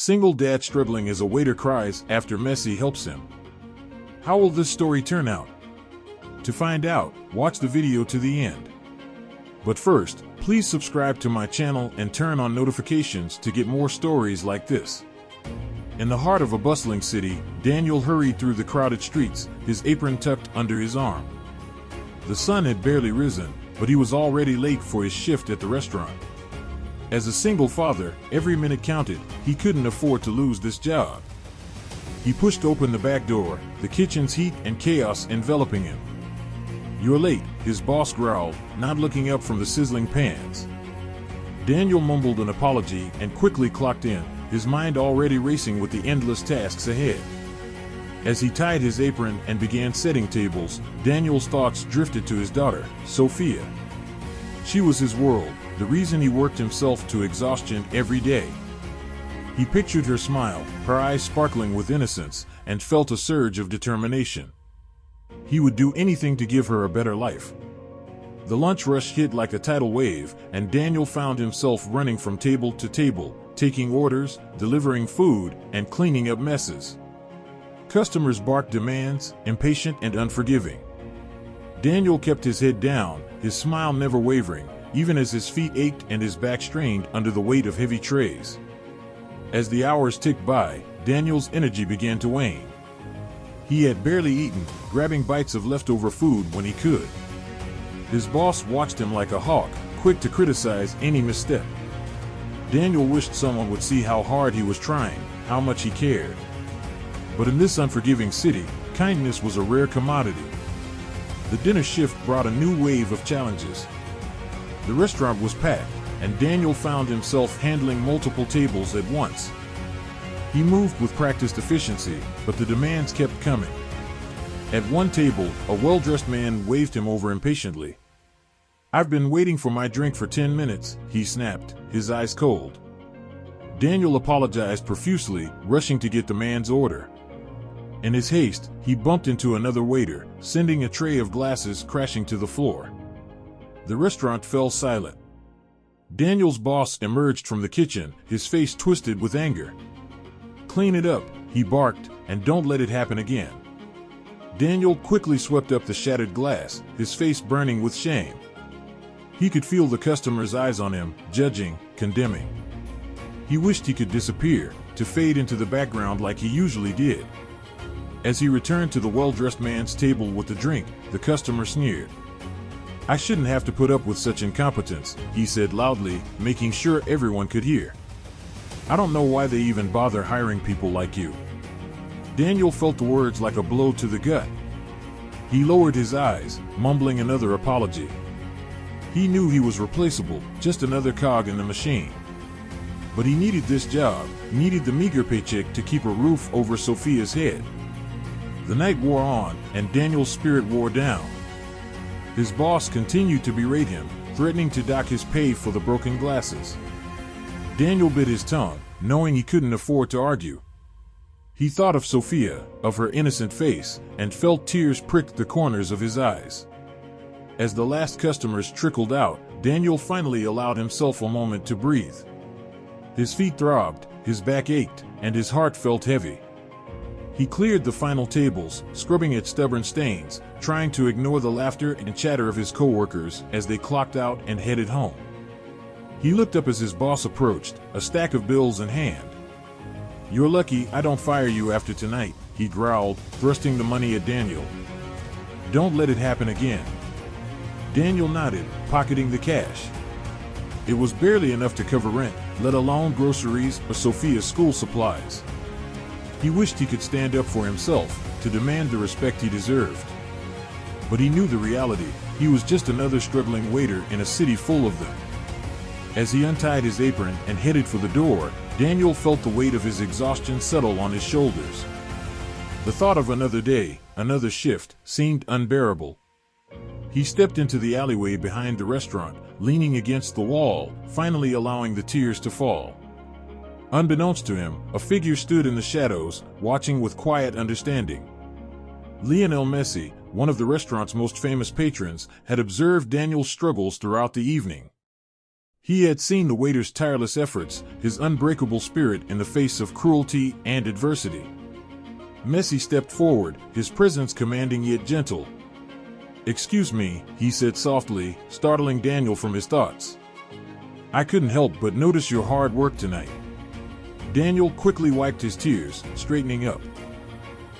Single dad struggling as a waiter cries after Messi helps him. How will this story turn out? To find out, watch the video to the end. But first, please subscribe to my channel and turn on notifications to get more stories like this. In the heart of a bustling city, Daniel hurried through the crowded streets, his apron tucked under his arm. The sun had barely risen, but he was already late for his shift at the restaurant. As a single father, every minute counted. He couldn't afford to lose this job. He pushed open the back door, the kitchen's heat and chaos enveloping him. "You're late," his boss growled, not looking up from the sizzling pans. Daniel mumbled an apology and quickly clocked in, his mind already racing with the endless tasks ahead. As he tied his apron and began setting tables, Daniel's thoughts drifted to his daughter, Sophia. She was his world, the reason he worked himself to exhaustion every day. He pictured her smile, her eyes sparkling with innocence, and felt a surge of determination. He would do anything to give her a better life. The lunch rush hit like a tidal wave, and Daniel found himself running from table to table, taking orders, delivering food, and cleaning up messes. Customers barked demands, impatient and unforgiving. Daniel kept his head down, his smile never wavering, even as his feet ached and his back strained under the weight of heavy trays. As the hours ticked by, Daniel's energy began to wane. He had barely eaten, grabbing bites of leftover food when he could. His boss watched him like a hawk, quick to criticize any misstep. Daniel wished someone would see how hard he was trying, how much he cared. But in this unforgiving city, kindness was a rare commodity. The dinner shift brought a new wave of challenges. The restaurant was packed, and Daniel found himself handling multiple tables at once. He moved with practiced efficiency, but the demands kept coming. At one table, a well-dressed man waved him over impatiently. "I've been waiting for my drink for 10 minutes, he snapped, his eyes cold. Daniel apologized profusely, rushing to get the man's order. In his haste, he bumped into another waiter, sending a tray of glasses crashing to the floor. The restaurant fell silent. Daniel's boss emerged from the kitchen, his face twisted with anger. "Clean it up," he barked, "and don't let it happen again." Daniel quickly swept up the shattered glass, his face burning with shame. He could feel the customers' eyes on him, judging, condemning. He wished he could disappear, to fade into the background like he usually did. As he returned to the well-dressed man's table with the drink, the customer sneered. "I shouldn't have to put up with such incompetence," he said loudly, making sure everyone could hear. "I don't know why they even bother hiring people like you." Daniel felt the words like a blow to the gut. He lowered his eyes, mumbling another apology. He knew he was replaceable, just another cog in the machine. But he needed this job, needed the meager paycheck to keep a roof over Sophia's head. The night wore on, and Daniel's spirit wore down. His boss continued to berate him, threatening to dock his pay for the broken glasses. Daniel bit his tongue, knowing he couldn't afford to argue. He thought of Sophia, of her innocent face, and felt tears prick the corners of his eyes. As the last customers trickled out, Daniel finally allowed himself a moment to breathe. His feet throbbed, his back ached, and his heart felt heavy. He cleared the final tables, scrubbing at stubborn stains, trying to ignore the laughter and chatter of his coworkers as they clocked out and headed home. He looked up as his boss approached, a stack of bills in hand. "You're lucky I don't fire you after tonight," he growled, thrusting the money at Daniel. "Don't let it happen again." Daniel nodded, pocketing the cash. It was barely enough to cover rent, let alone groceries or Sophia's school supplies. He wished he could stand up for himself, to demand the respect he deserved. But he knew the reality. He was just another struggling waiter in a city full of them. As he untied his apron and headed for the door, Daniel felt the weight of his exhaustion settle on his shoulders. The thought of another day, another shift, seemed unbearable. He stepped into the alleyway behind the restaurant, leaning against the wall, finally allowing the tears to fall. Unbeknownst to him, a figure stood in the shadows, watching with quiet understanding. Lionel Messi, one of the restaurant's most famous patrons, had observed Daniel's struggles throughout the evening. He had seen the waiter's tireless efforts, his unbreakable spirit in the face of cruelty and adversity. Messi stepped forward, his presence commanding yet gentle. "Excuse me," he said softly, startling Daniel from his thoughts. "I couldn't help but notice your hard work tonight." Daniel quickly wiped his tears, straightening up.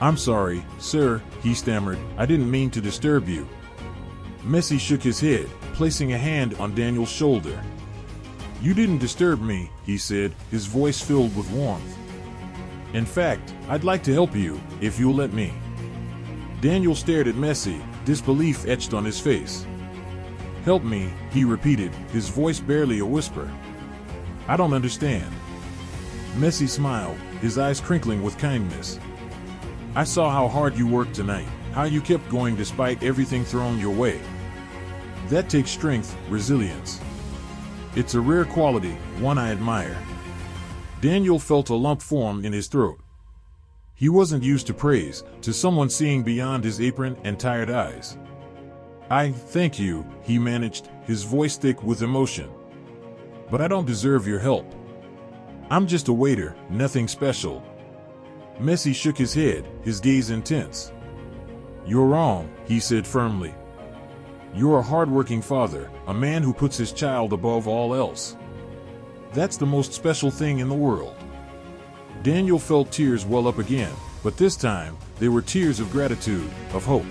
"I'm sorry, sir," he stammered. "I didn't mean to disturb you." Messi shook his head, placing a hand on Daniel's shoulder. "You didn't disturb me," he said, his voice filled with warmth. "In fact, I'd like to help you, if you'll let me." Daniel stared at Messi, disbelief etched on his face. "Help me," he repeated, his voice barely a whisper. "I don't understand." Messi smiled, his eyes crinkling with kindness. "I saw how hard you worked tonight, how you kept going despite everything thrown your way. That takes strength, resilience. It's a rare quality, one I admire." Daniel felt a lump form in his throat. He wasn't used to praise, to someone seeing beyond his apron and tired eyes. "I thank you," he managed, his voice thick with emotion. "But I don't deserve your help. I'm just a waiter, nothing special." Messi shook his head, his gaze intense. "You're wrong," he said firmly. "You're a hard-working father, a man who puts his child above all else. That's the most special thing in the world." Daniel felt tears well up again, but this time, they were tears of gratitude, of hope.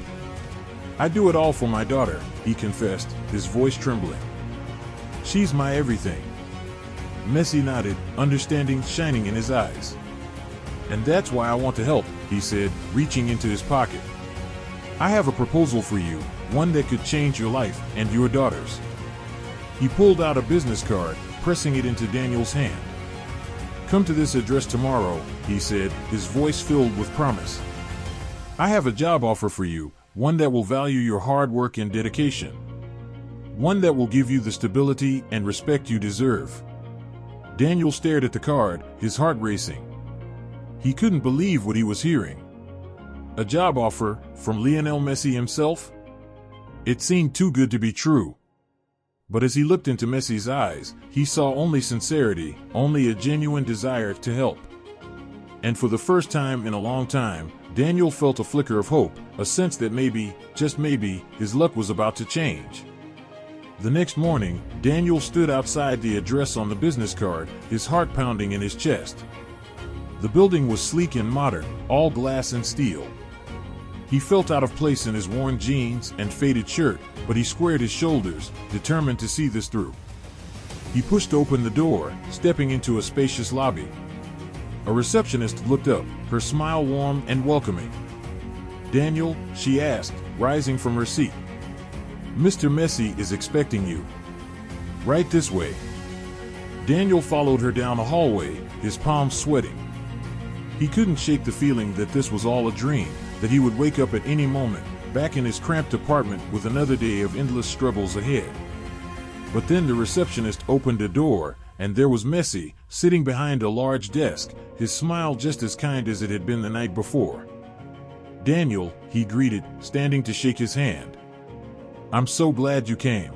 "I do it all for my daughter," he confessed, his voice trembling. "She's my everything." Messi nodded, understanding shining in his eyes. "And that's why I want to help," he said, reaching into his pocket. "I have a proposal for you, one that could change your life and your daughter's." He pulled out a business card, pressing it into Daniel's hand. "Come to this address tomorrow," he said, his voice filled with promise. "I have a job offer for you, one that will value your hard work and dedication. One that will give you the stability and respect you deserve." Daniel stared at the card, his heart racing. He couldn't believe what he was hearing. A job offer from Lionel Messi himself? It seemed too good to be true. But as he looked into Messi's eyes, he saw only sincerity, only a genuine desire to help. And for the first time in a long time, Daniel felt a flicker of hope, a sense that maybe, just maybe, his luck was about to change. The next morning, Daniel stood outside the address on the business card, his heart pounding in his chest. The building was sleek and modern, all glass and steel. He felt out of place in his worn jeans and faded shirt, but he squared his shoulders, determined to see this through. He pushed open the door, stepping into a spacious lobby. A receptionist looked up, her smile warm and welcoming. "Daniel," she asked, rising from her seat. "Mr. Messi is expecting you. Right this way." Daniel followed her down a hallway, his palms sweating. He couldn't shake the feeling that this was all a dream, that he would wake up at any moment, back in his cramped apartment with another day of endless struggles ahead. But then the receptionist opened a door, and there was Messi, sitting behind a large desk, his smile just as kind as it had been the night before. "Daniel," he greeted, standing to shake his hand. "I'm so glad you came."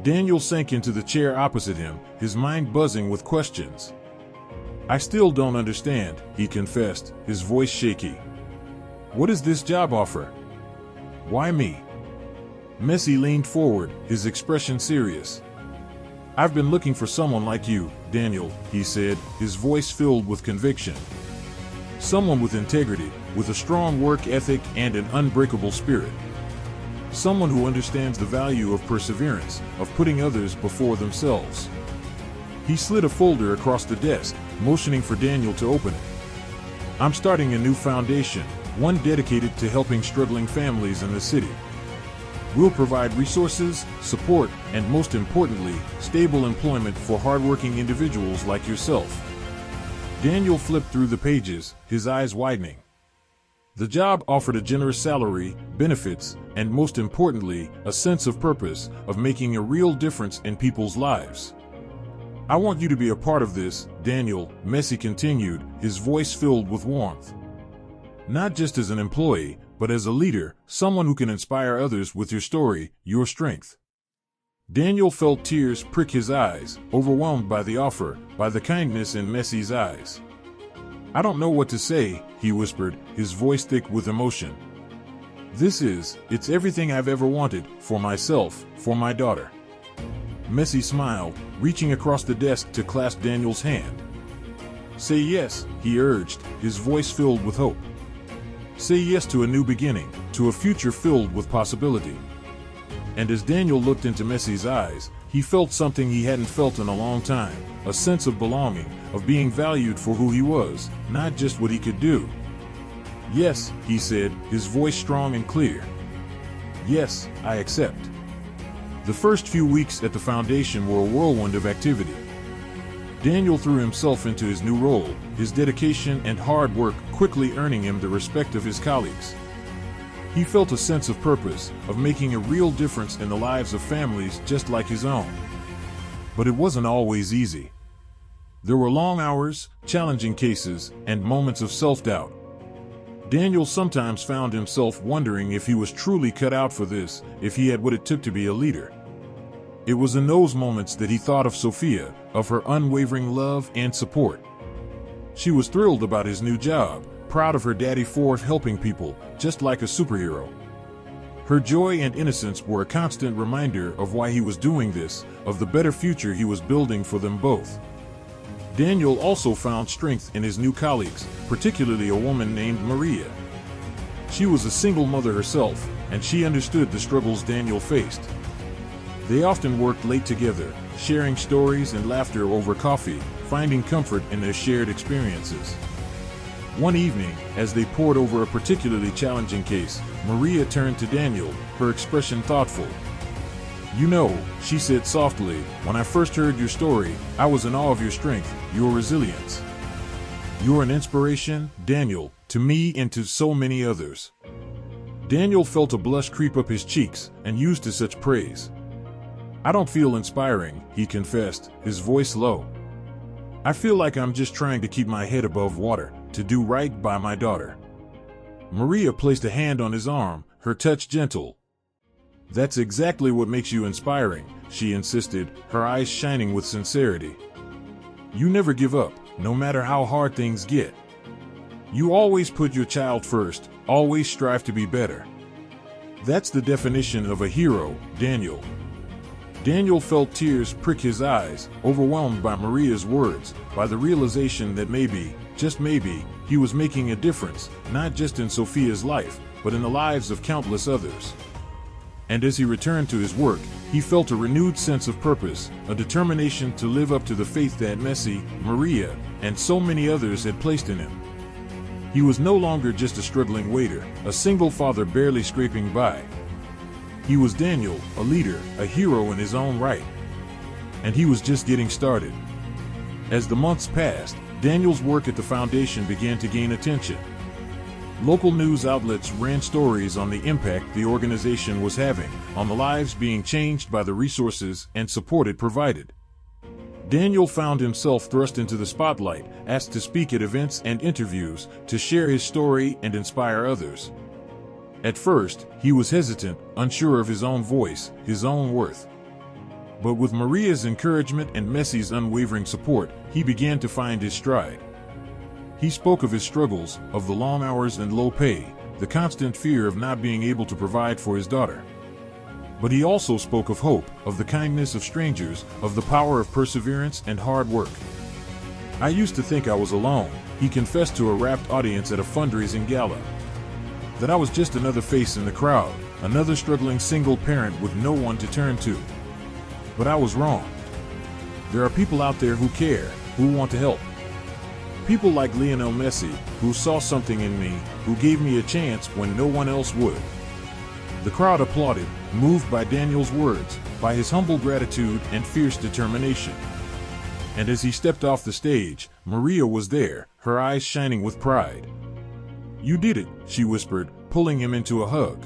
Daniel sank into the chair opposite him, his mind buzzing with questions. "I still don't understand," he confessed, his voice shaky. "What is this job offer? Why me?" Messi leaned forward, his expression serious. "I've been looking for someone like you, Daniel," he said, his voice filled with conviction. "Someone with integrity, with a strong work ethic and an unbreakable spirit. Someone who understands the value of perseverance, of putting others before themselves." He slid a folder across the desk, motioning for Daniel to open it. "I'm starting a new foundation, one dedicated to helping struggling families in the city. We'll provide resources, support, and most importantly, stable employment for hardworking individuals like yourself." Daniel flipped through the pages, his eyes widening. The job offered a generous salary, benefits, and most importantly, a sense of purpose, of making a real difference in people's lives. "I want you to be a part of this, Daniel," Messi continued, his voice filled with warmth. "Not just as an employee, but as a leader, someone who can inspire others with your story, your strength." Daniel felt tears prick his eyes, overwhelmed by the offer, by the kindness in Messi's eyes. "I don't know what to say," he whispered, his voice thick with emotion. It's everything I've ever wanted, for myself, for my daughter." Messi smiled, reaching across the desk to clasp Daniel's hand. "Say yes," he urged, his voice filled with hope. "Say yes to a new beginning, to a future filled with possibility." And as Daniel looked into Messi's eyes, he felt something he hadn't felt in a long time, a sense of belonging, of being valued for who he was, not just what he could do. "Yes," he said, his voice strong and clear. "Yes, I accept." The first few weeks at the foundation were a whirlwind of activity. Daniel threw himself into his new role, his dedication and hard work quickly earning him the respect of his colleagues. He felt a sense of purpose, of making a real difference in the lives of families just like his own. But it wasn't always easy. There were long hours, challenging cases, and moments of self-doubt. Daniel sometimes found himself wondering if he was truly cut out for this, if he had what it took to be a leader. It was in those moments that he thought of Sophia, of her unwavering love and support. She was thrilled about his new job, proud of her daddy for helping people, just like a superhero. Her joy and innocence were a constant reminder of why he was doing this, of the better future he was building for them both. Daniel also found strength in his new colleagues, particularly a woman named Maria. She was a single mother herself, and she understood the struggles Daniel faced. They often worked late together, sharing stories and laughter over coffee, finding comfort in their shared experiences. One evening, as they pored over a particularly challenging case, Maria turned to Daniel, her expression thoughtful. "You know," she said softly, "when I first heard your story, I was in awe of your strength, your resilience. You're an inspiration, Daniel, to me and to so many others." Daniel felt a blush creep up his cheeks, and used to such praise. "I don't feel inspiring," he confessed, his voice low. "I feel like I'm just trying to keep my head above water, to do right by my daughter." Maria placed a hand on his arm, her touch gentle. "That's exactly what makes you inspiring," she insisted, her eyes shining with sincerity. "You never give up, no matter how hard things get. You always put your child first, always strive to be better. That's the definition of a hero, Daniel." Daniel felt tears prick his eyes, overwhelmed by Maria's words, by the realization that maybe, just maybe, he was making a difference, not just in Sophia's life, but in the lives of countless others. And as he returned to his work, he felt a renewed sense of purpose, a determination to live up to the faith that Messi, Maria, and so many others had placed in him. He was no longer just a struggling waiter, a single father barely scraping by. He was Daniel, a leader, a hero in his own right. And he was just getting started. As the months passed, Daniel's work at the foundation began to gain attention. Local news outlets ran stories on the impact the organization was having, on the lives being changed by the resources and support it provided. Daniel found himself thrust into the spotlight, asked to speak at events and interviews, to share his story and inspire others. At first, he was hesitant, unsure of his own voice, his own worth. But with Maria's encouragement and Messi's unwavering support, he began to find his stride. He spoke of his struggles, of the long hours and low pay, the constant fear of not being able to provide for his daughter. But he also spoke of hope, of the kindness of strangers, of the power of perseverance and hard work. "I used to think I was alone," he confessed to a rapt audience at a fundraising gala. "That I was just another face in the crowd, another struggling single parent with no one to turn to. But I was wrong. There are people out there who care, who want to help. People like Lionel Messi, who saw something in me, who gave me a chance when no one else would." The crowd applauded, moved by Daniel's words, by his humble gratitude and fierce determination. And as he stepped off the stage, Maria was there, her eyes shining with pride. "You did it," she whispered, pulling him into a hug.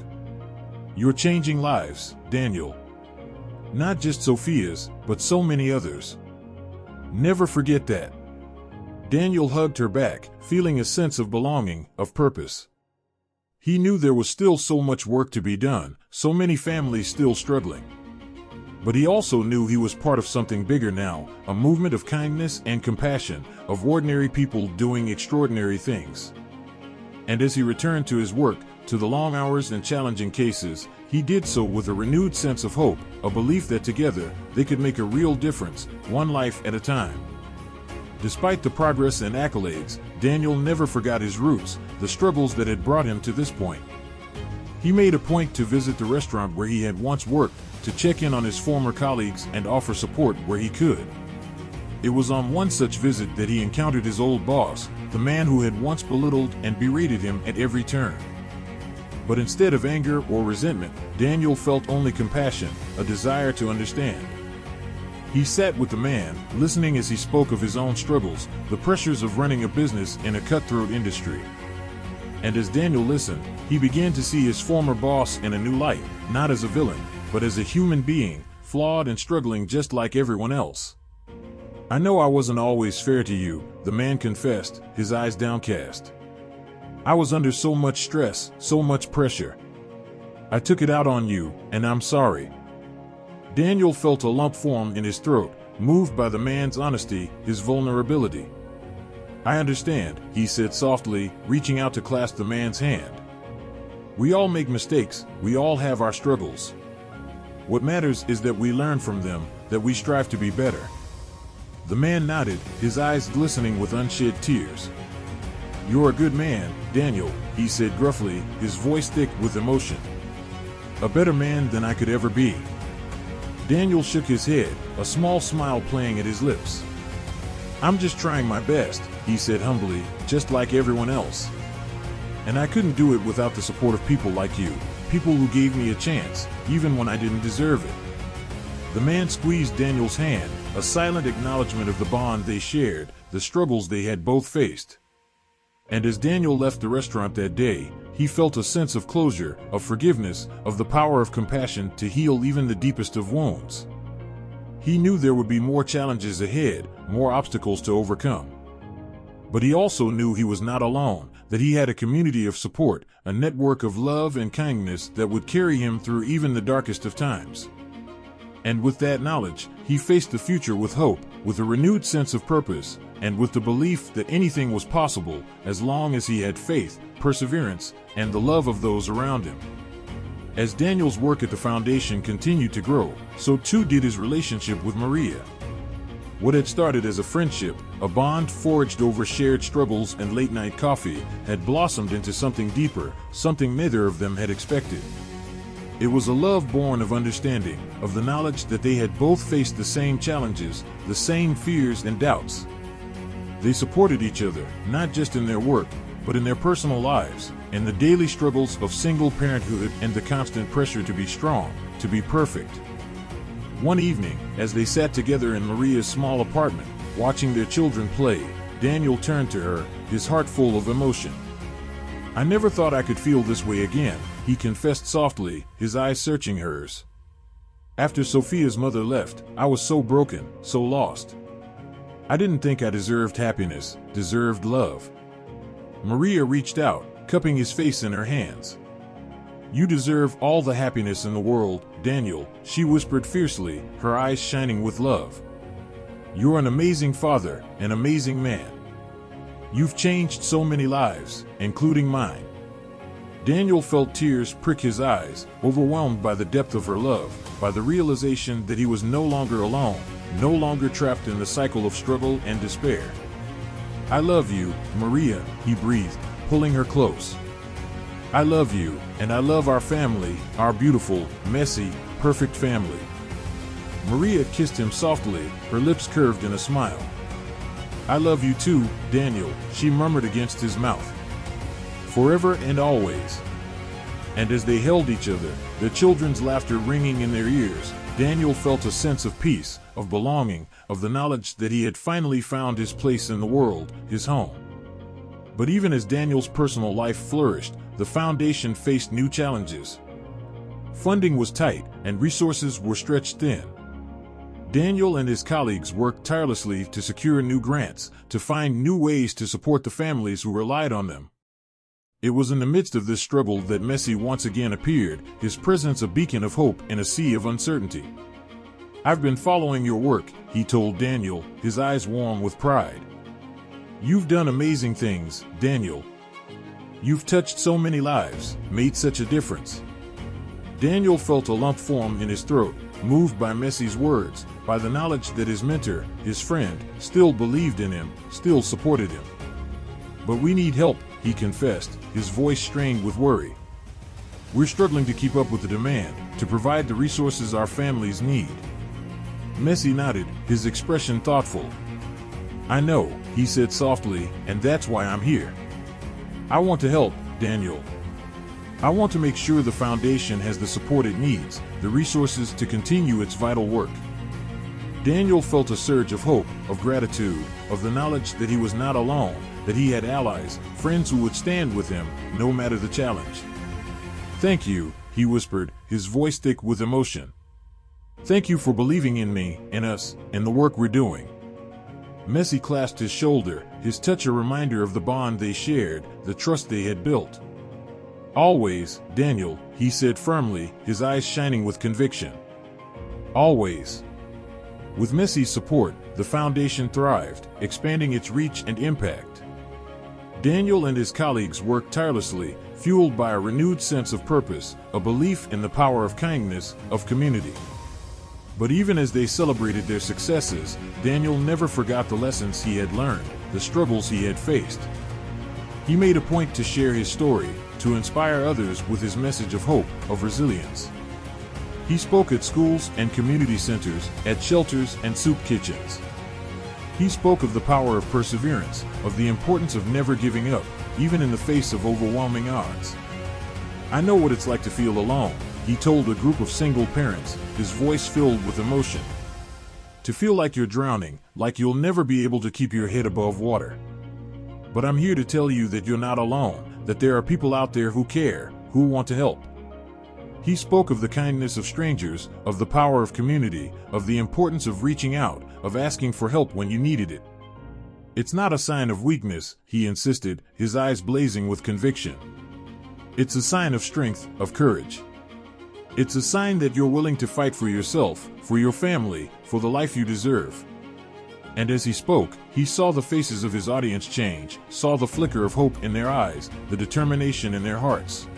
"You're changing lives, Daniel. Not just Sophia's, but so many others. Never forget that." Daniel hugged her back, feeling a sense of belonging, of purpose. He knew there was still so much work to be done, so many families still struggling. But he also knew he was part of something bigger now, a movement of kindness and compassion, of ordinary people doing extraordinary things. And as he returned to his work, to the long hours and challenging cases, he did so with a renewed sense of hope, a belief that together they could make a real difference, one life at a time. Despite the progress and accolades, Daniel never forgot his roots, the struggles that had brought him to this point. He made a point to visit the restaurant where he had once worked, to check in on his former colleagues and offer support where he could. It was on one such visit that he encountered his old boss, the man who had once belittled and berated him at every turn. But instead of anger or resentment, Daniel felt only compassion, a desire to understand. He sat with the man, listening as he spoke of his own struggles, the pressures of running a business in a cutthroat industry. And as Daniel listened, he began to see his former boss in a new light, not as a villain, but as a human being, flawed and struggling just like everyone else. "I know I wasn't always fair to you," the man confessed, his eyes downcast. "I was under so much stress, so much pressure. I took it out on you, and I'm sorry." Daniel felt a lump form in his throat, moved by the man's honesty, his vulnerability. "I understand," he said softly, reaching out to clasp the man's hand. "We all make mistakes, we all have our struggles. What matters is that we learn from them, that we strive to be better." The man nodded, his eyes glistening with unshed tears. "You're a good man, Daniel," he said gruffly, his voice thick with emotion. "A better man than I could ever be." Daniel shook his head, a small smile playing at his lips. "I'm just trying my best," he said humbly, "just like everyone else. And I couldn't do it without the support of people like you, people who gave me a chance, even when I didn't deserve it." The man squeezed Daniel's hand, a silent acknowledgement of the bond they shared, the struggles they had both faced. And as Daniel left the restaurant that day, he felt a sense of closure, of forgiveness, of the power of compassion to heal even the deepest of wounds. He knew there would be more challenges ahead, more obstacles to overcome. But he also knew he was not alone, that he had a community of support, a network of love and kindness that would carry him through even the darkest of times. And with that knowledge, he faced the future with hope, with a renewed sense of purpose, and with the belief that anything was possible as long as he had faith, perseverance, and the love of those around him. As Daniel's work at the foundation continued to grow, so too did his relationship with Maria. What had started as a friendship, a bond forged over shared struggles and late-night coffee, had blossomed into something deeper, something neither of them had expected. It was a love born of understanding, of the knowledge that they had both faced the same challenges, the same fears and doubts. They supported each other, not just in their work, but in their personal lives, in the daily struggles of single parenthood and the constant pressure to be strong, to be perfect. One evening, as they sat together in Maria's small apartment, watching their children play, Daniel turned to her, his heart full of emotion. "I never thought I could feel this way again," he confessed softly, his eyes searching hers. "After Sophia's mother left, I was so broken, so lost. I didn't think I deserved happiness, deserved love." Maria reached out, cupping his face in her hands. "You deserve all the happiness in the world, Daniel," she whispered fiercely, her eyes shining with love. "You're an amazing father, an amazing man. You've changed so many lives, including mine." Daniel felt tears prick his eyes, overwhelmed by the depth of her love, by the realization that he was no longer alone, no longer trapped in the cycle of struggle and despair. "I love you, Maria," he breathed, pulling her close. "I love you, and I love our family, our beautiful, messy, perfect family." Maria kissed him softly, her lips curved in a smile. "I love you too, Daniel," she murmured against his mouth. "Forever and always." And as they held each other, their children's laughter ringing in their ears, Daniel felt a sense of peace, of belonging, of the knowledge that he had finally found his place in the world, his home. But even as Daniel's personal life flourished, the foundation faced new challenges. Funding was tight, and resources were stretched thin. Daniel and his colleagues worked tirelessly to secure new grants, to find new ways to support the families who relied on them. It was in the midst of this struggle that Messi once again appeared, his presence a beacon of hope in a sea of uncertainty. "I've been following your work," he told Daniel, his eyes warm with pride. "You've done amazing things, Daniel. You've touched so many lives, made such a difference." Daniel felt a lump form in his throat, moved by Messi's words, by the knowledge that his mentor, his friend, still believed in him, still supported him. "But we need help," he confessed, his voice strained with worry. "We're struggling to keep up with the demand, to provide the resources our families need." Messi nodded, his expression thoughtful. "I know," he said softly, "and that's why I'm here. I want to help, Daniel. I want to make sure the foundation has the support it needs, the resources to continue its vital work." Daniel felt a surge of hope, of gratitude, of the knowledge that he was not alone, that he had allies, friends who would stand with him, no matter the challenge. "Thank you," he whispered, his voice thick with emotion. "Thank you for believing in me, in us, and the work we're doing." Messi clasped his shoulder, his touch a reminder of the bond they shared, the trust they had built. "Always, Daniel," he said firmly, his eyes shining with conviction. "Always." With Messi's support, the foundation thrived, expanding its reach and impact. Daniel and his colleagues worked tirelessly, fueled by a renewed sense of purpose, a belief in the power of kindness, of community. But even as they celebrated their successes, Daniel never forgot the lessons he had learned, the struggles he had faced. He made a point to share his story, to inspire others with his message of hope, of resilience. He spoke at schools and community centers, at shelters and soup kitchens. He spoke of the power of perseverance, of the importance of never giving up, even in the face of overwhelming odds. "I know what it's like to feel alone," he told a group of single parents, his voice filled with emotion. "To feel like you're drowning, like you'll never be able to keep your head above water. But I'm here to tell you that you're not alone, that there are people out there who care, who want to help." He spoke of the kindness of strangers, of the power of community, of the importance of reaching out, of asking for help when you needed it. "It's not a sign of weakness," he insisted, his eyes blazing with conviction. "It's a sign of strength, of courage. It's a sign that you're willing to fight for yourself, for your family, for the life you deserve." And as he spoke, he saw the faces of his audience change, saw the flicker of hope in their eyes, the determination in their hearts.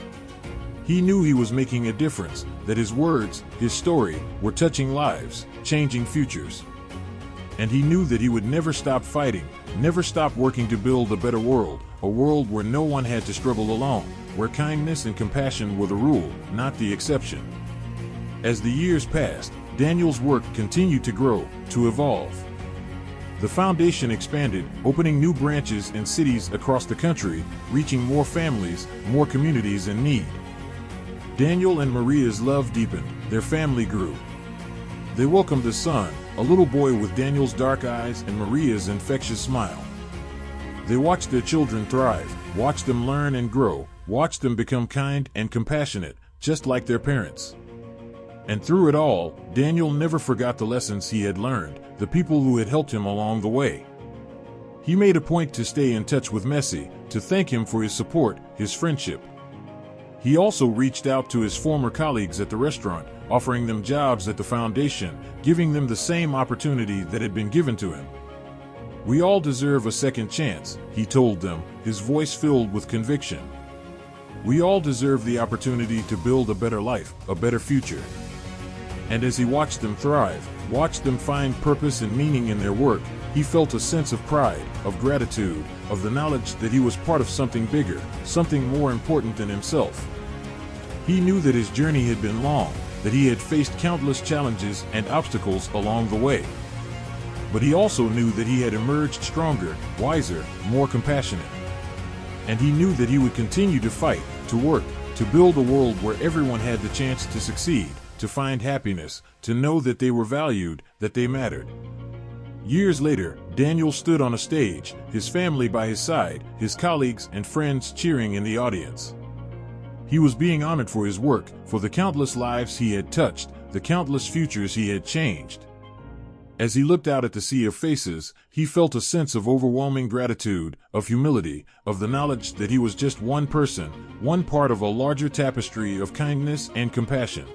He knew he was making a difference, that his words, his story, were touching lives, changing futures. And he knew that he would never stop fighting, never stop working to build a better world, a world where no one had to struggle alone, where kindness and compassion were the rule, not the exception. As the years passed, Daniel's work continued to grow, to evolve. The foundation expanded, opening new branches in cities across the country, reaching more families, more communities in need. Daniel and Maria's love deepened, their family grew. They welcomed a son, a little boy with Daniel's dark eyes and Maria's infectious smile. They watched their children thrive, watched them learn and grow, watched them become kind and compassionate, just like their parents. And through it all, Daniel never forgot the lessons he had learned, the people who had helped him along the way. He made a point to stay in touch with Messi, to thank him for his support, his friendship. He also reached out to his former colleagues at the restaurant, offering them jobs at the foundation, giving them the same opportunity that had been given to him. "We all deserve a second chance," he told them, his voice filled with conviction. "We all deserve the opportunity to build a better life, a better future." And as he watched them thrive, watched them find purpose and meaning in their work, he felt a sense of pride, of gratitude, of the knowledge that he was part of something bigger, something more important than himself. He knew that his journey had been long, that he had faced countless challenges and obstacles along the way. But he also knew that he had emerged stronger, wiser, more compassionate. And he knew that he would continue to fight, to work, to build a world where everyone had the chance to succeed, to find happiness, to know that they were valued, that they mattered. Years later, Daniel stood on a stage, his family by his side, his colleagues and friends cheering in the audience. He was being honored for his work, for the countless lives he had touched, the countless futures he had changed. As he looked out at the sea of faces, he felt a sense of overwhelming gratitude, of humility, of the knowledge that he was just one person, one part of a larger tapestry of kindness and compassion.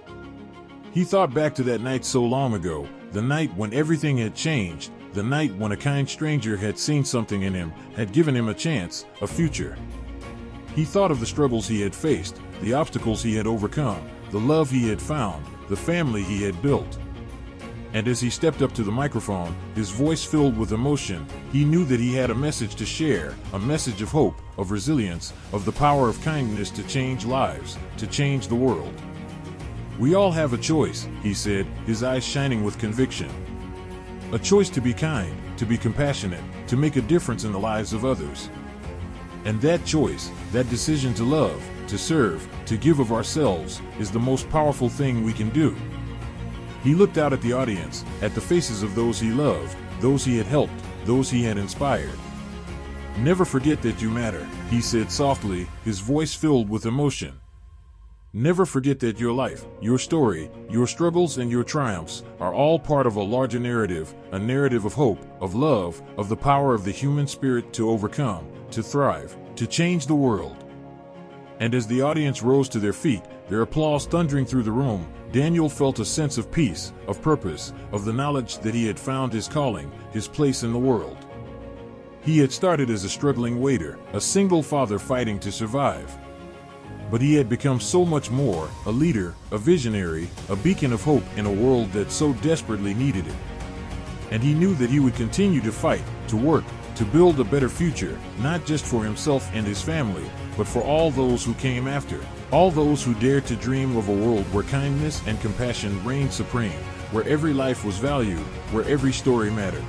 He thought back to that night so long ago, the night when everything had changed, the night when a kind stranger had seen something in him, had given him a chance, a future. He thought of the struggles he had faced, the obstacles he had overcome, the love he had found, the family he had built. And as he stepped up to the microphone, his voice filled with emotion, he knew that he had a message to share, a message of hope, of resilience, of the power of kindness to change lives, to change the world. We all have a choice, he said, his eyes shining with conviction. A choice to be kind, to be compassionate, to make a difference in the lives of others. And that choice, that decision to love, to serve, to give of ourselves, is the most powerful thing we can do. He looked out at the audience, at the faces of those he loved, those he had helped, those he had inspired. Never forget that you matter, he said softly, his voice filled with emotion. Never forget that your life, your story, your struggles and your triumphs are all part of a larger narrative, a narrative of hope, of love, of the power of the human spirit to overcome, to thrive, to change the world. And as the audience rose to their feet, their applause thundering through the room, Daniel felt a sense of peace, of purpose, of the knowledge that he had found his calling, his place in the world. He had started as a struggling waiter, a single father fighting to survive. But he had become so much more, a leader, a visionary, a beacon of hope in a world that so desperately needed it. And he knew that he would continue to fight, to work, to build a better future, not just for himself and his family, but for all those who came after, all those who dared to dream of a world where kindness and compassion reigned supreme, where every life was valued, where every story mattered.